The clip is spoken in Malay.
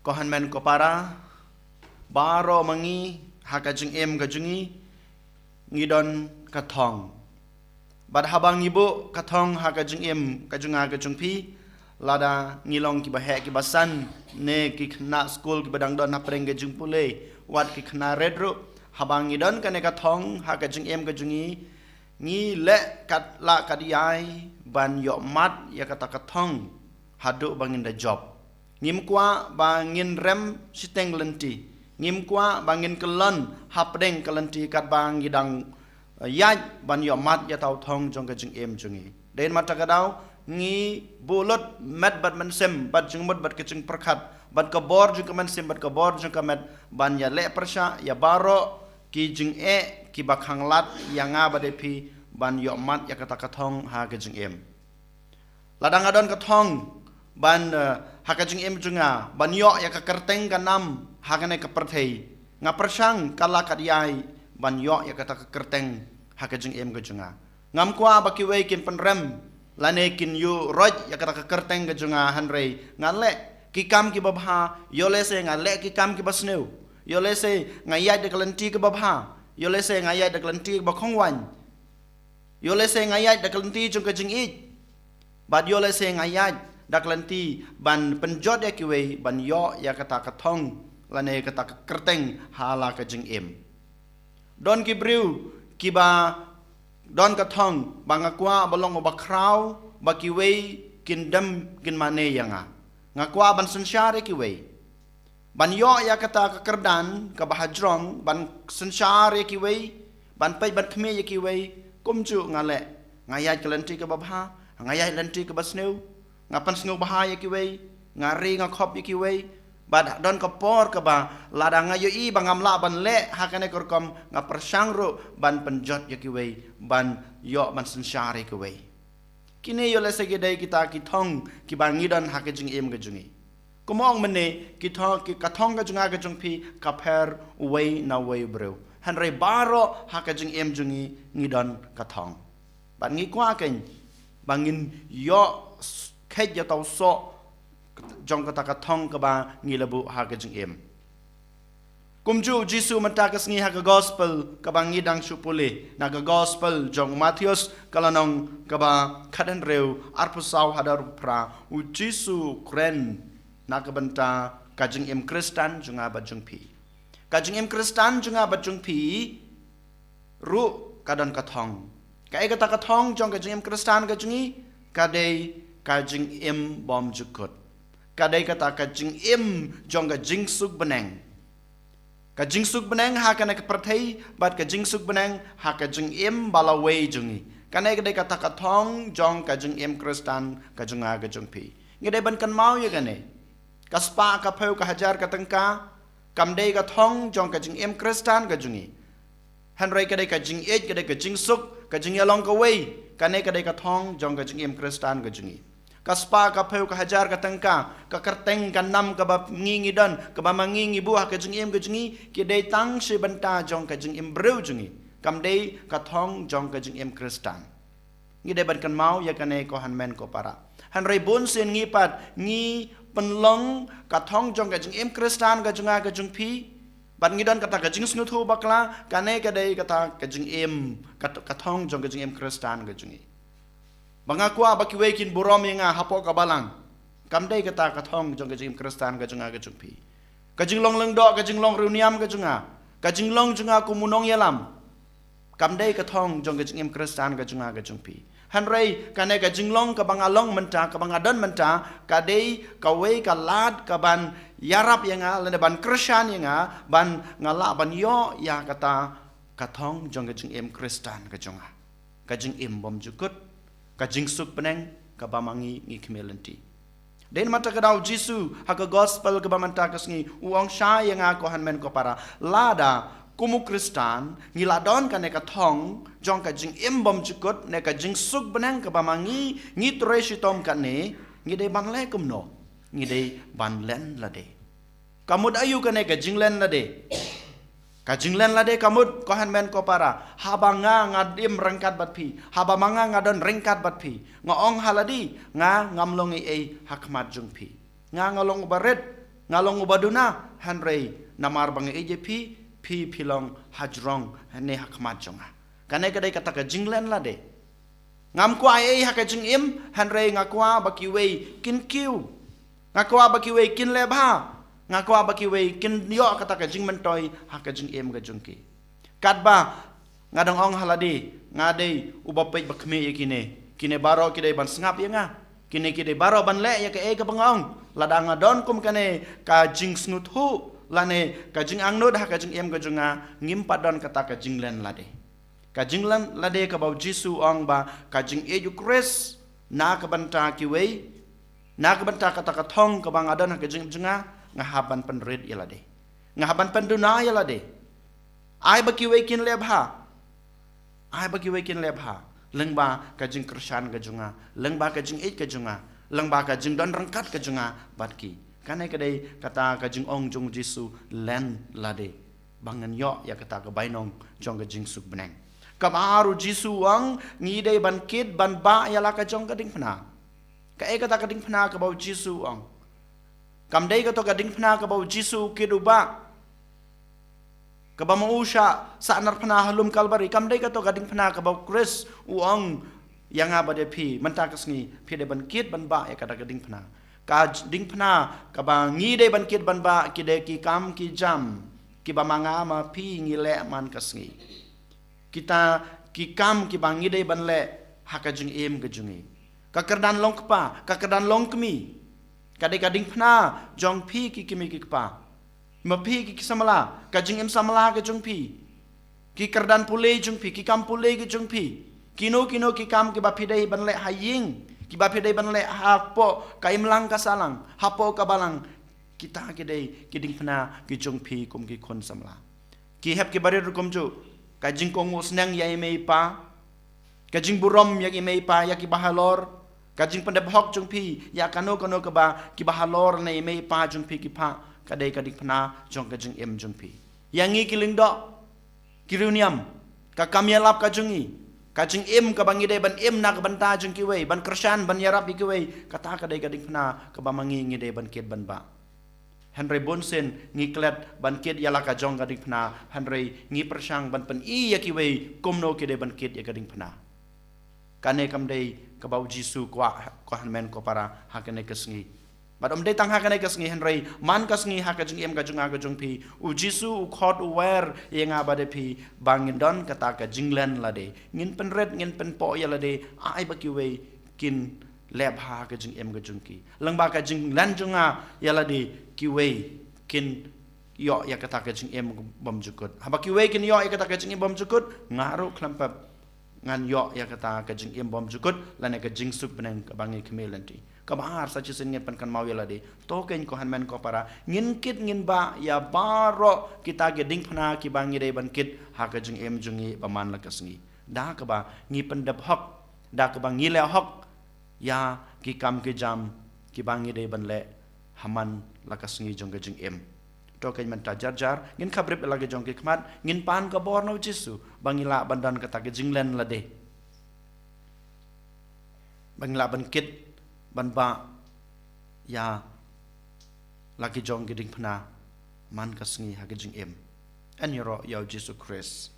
kohan men ko para baro mangi hakajing em kajungi ngidon katong bad habang ibu katong hakajing em kajunga kajung pi lada ngilong ki bahe ki basan ne ki khna school ki badang don apreng kajung pule wat ki khna redro habang ngidon kane katong hakajing em kajungi ngi le kat la kadiai ban yo mat ya kata katong hadu bangin da job ngim kwa bangin rem siteng lenti ngim kwa bangin kelon hapdeng kelenti kat bang gidang yaj ban yo mat ya tau thong jong ka jing em jungi den mata kadau ngi bulot met bat man sem bat jung mot bat ka jing perkhat bat ka bor jung ka man sem bat ka bor jung ka met ban ya le persha ya baro ki jing e ki bakhang lat ya nga bade pi ban yo mat ya kata ka thong ha ka jing em ladang adon ka thong ban hakajing em junga ban yo ya ka kerteng ka nam hakane ka perthei nga persang kala kadiai ban yo ya kata ka kerteng hakajing em ka junga ngam kwa bakiwe kin penrem lane kin yu roj ya kata ka kerteng ka junga hanrei ngale ki kam ki babha yo le se ngale ki kam ki basneu yo le se ngayai de kalenti ka babha yo le se ngayai de kalenti ba khongwan yo le se ngayai de kalenti jung ka jing i bad yo le se ngayai daklanti ban penjot ya kiwe ban yo ya kata katong lane kata kerteng hala ka jing em don ki briu ki ba don katong bangakwa balong ba kraw ba kiwe kin dam kin mane yanga ngakwa ban sansyare kiwe ban yo ya kata ka kerdan ka bahajrong ban sansyare kiwe ban pai ban khme ya kiwe kumju ngale ngayat kalanti ka babha ngayat lanti ka basneu ngapan sengu bahaya kiwe ngari ngakop kiwe bad don kapor ka ba ladang ayo i bangam la ban le hakane korkom ngapersang ro ban penjot kiwe ban yo ban sensyare kiwe kini yo le segedai kita ki thong ki bangidon hakajing em gajungi kumong mene ki thong ki kathong gajunga gajung pi kaper uwei na wei bro hanre baro hakajing em jungi ngidon kathong ban ngi kwa ken bangin yo khet ya tau so jong kata kathong ka ba ngilabu ha ka jing em kumju jisu mata ka sngi ha ka gospel ka ba ngi dang supule na ka gospel jong Matthews kalanong ka ba khadan reu arpusau hadar pra u jisu kren na ka banta ka jing em kristan junga ba jung pi ka jing em kristan junga ba jung pi ru kadan kathong ka e kata kathong jong ka jing em kristan ka jungi ka dei kajing im bom jukut kadai kata kajing im jong kajing suk beneng ha kana keperthei bat kajing suk beneng ha kajing im balawei jungi kana kadai kata kathong jong kajing im kristan kajunga kajung pi ngedai ban kan mau ya kane kaspa ka pheu ka hajar ka tengka kamdei kathong jong kajing im kristan kajungi hanrei kadai kajing ej kadai kajing suk kajing yalong ka wei kane kadai kathong jong kajing im kristan kajungi kaspa ka pheu ka hajar ka tengka ka kerteng ka nam ka ba ngingi don ka ba mangingi buah ka jing em ka jingi ki dei tang se banta jong ka jing em breu jingi kam dei ka thong jong ka jing em kristan ngi dei ban kan mau ya kane ko han men ko para han rei bon sen ngi pat ngi penlong ka thong jong ka jing em kristan ka junga ka jung pi ban ngi don kata ka jing snu thu bakla kane ka dei kata ka jing em ka thong jong ka jing em kristan ka jungi bangakwa bakiwe kin burom nga hapo ka balang kamdai kata kathong jong kajing kristan ka junga ka jungpi kajing long leng do kajing long reuniam ka junga kajing long junga kumunong yalam kamdai kathong jong kajing kristan ka junga ka jungpi hanrei kane kajing long ka bangalong menta ka bangadon menta kadei kawe ka lad ka ban yarap yanga lene ban kristan yanga ban ngala ban yo ya kata kathong jong kajing kristan ka junga kajing bom jukut kajing suk peneng ka bamangi ngi kmelenti den mata kadau jisu ha ka gospel ka bamanta ka sngi uang sha yang ko han men ko para lada kumu kristan ngi ladon ka ne ka thong jong ka jing bom jukut ne ka jing suk peneng ka bamangi ngi tresitom ka ne ngi de ban le kumno ngi de ban len la de kamud ayu ka ne ka jing len la de kajing len lade kamut kohan men ko para habanga ngadim rengkat bat pi habamanga ngadon rengkat bat pi ngaong haladi nga ngamlongi hakmat jung pi nga ngalong baret ngalong ubaduna hanrei namar bang AJP pi pilong hajrong ne hakmat jonga kanai kadai kata ka jinglen la de ngam kwa ai ha ka jing im hanrei ngakwa bakiwei kin kiu ngakwa bakiwei kin lebha ngakwa bakiwei kin yo kata ka jing mentoi ha ka jing im ga jungki katba ngadong ong haladi ngadei ubapej bakme kine baro kidai ban sngap ya nga kine baro ban le ya ka e ka bangong ladang adon kum kane ka jing snut hu lane ka jing angnod ha ka jing em ka junga ngim padon kata ka jing len lade ka jing len lade ka bau jisu ong ba ka jing e ju kres na ka banta ki wei na ka banta kata ka thong ka bang adon ha ka jing junga ngahaban pen red ya lade ngahaban pen duna ya lade ai ba ki wei kin lebha ai ba ki wei kin lebha lengba ka jing kersan ka junga lengba ka jing e ka junga lengba ka jing don rangkat ka junga batki kanai kadai kata ka jing ong jong jisu len lade bangan yo ya kata ka bainong jong ka jing suk beneng kamaru jisu ang ngidei ban kid ban ba ya la ka jong ka ding phna ka e kata ka ding phna ka bau jisu ang kam dei ka to ka ding phna ka bau jisu kidu ba ka ba mo usha sa nar phna halum kalbari kam dei ka to ka ding phna ka bau kris uang yang abade phi manta kasngi phi de ban kid ban ba ya kata ka ding phna ka ding phna ka ba ngi de ban kit ban ba ki de ki kam ki jam ki ba manga ma phi ngi le man kasngi kita ki kam ki ba ngi de ban le ha ka jing em ka jungi ka kerdan long pa ka kerdan long kmi ka de ka ding phna jong phi ki kimi ki pa ma phi ki samala ka jing em samala ka jong phi ki kerdan pule jong phi ki kam pule ki jong phi kino ki kam ki ba phi de ban le haying ki ba phi ban le hapo ka imlang ka salang hapo ka balang kita ki dei ki ding phna ki jong phi kum ki khon samla ki hep ki barir kum ju ka jing kong usnang ya mei pa ka jing burom ya ki mei pa ya ki bahalor ka jing pandep hok jong phi ya kano ka ba ki bahalor nei mei pa jong phi ki pha ka dei ka ding phna jong ka jing em jong phi yang ngi ki ling do ki runiam ka kamyalap ka jungi kajing im ka bangi de ban im na ka banta jung ki wei ban kersan ban yarap ki wei kata ka dei ka ding phna ka ba mangi ngi de ban ket ban ba Henry Bonsen ngi klet ban ket yala ka jong ka ding phna Henry ngi persang ban pen i ya ki wei komno ki de ban ket ya ka ding phna kane kam dei ka bau jisu kwa han men ko para ha kane kasngi bad om dei tang ha kane kasngi Henry man kasngi ha ka jing em ka jung phi u jisu u khot u wer yenga ba de phi bangin don kata ka jinglen lade ngin pen red ngin pen po ya lade ai ba ki wei kin leb ha ka jing em ka jung ki lang ba ka jing lan junga ya lade ki wei kin yo ya kata ka jing em bom jukut ha ba ki wei kin yo ya kata ka jing em bom jukut ngaru klampap ngan yo ya kata ka jing em bom jukut lane ka jing suk beneng ka bangi kemelanti kabahar sa chisin ngin pan kan mau yala de to ken ko han men ko para ngin kit ngin ba ya baro kita ge ding phna ki bangi de ban kit ha ka jing em jungi paman la kasngi da ka ba ngi pandap hok da ka ba ngi le hok ya ki kam ki jam ki bangi de ban le haman la kasngi jong ge jing em to ken man ta jar ngin khabrip la ge jong ki khmat ngin pan ka bor no jisu bangila bandan kata ge jing len la de bangila ban kit ban ba ya lagi jong geding phna man kasngi ha gejing em an yoro yaw Jesus Christ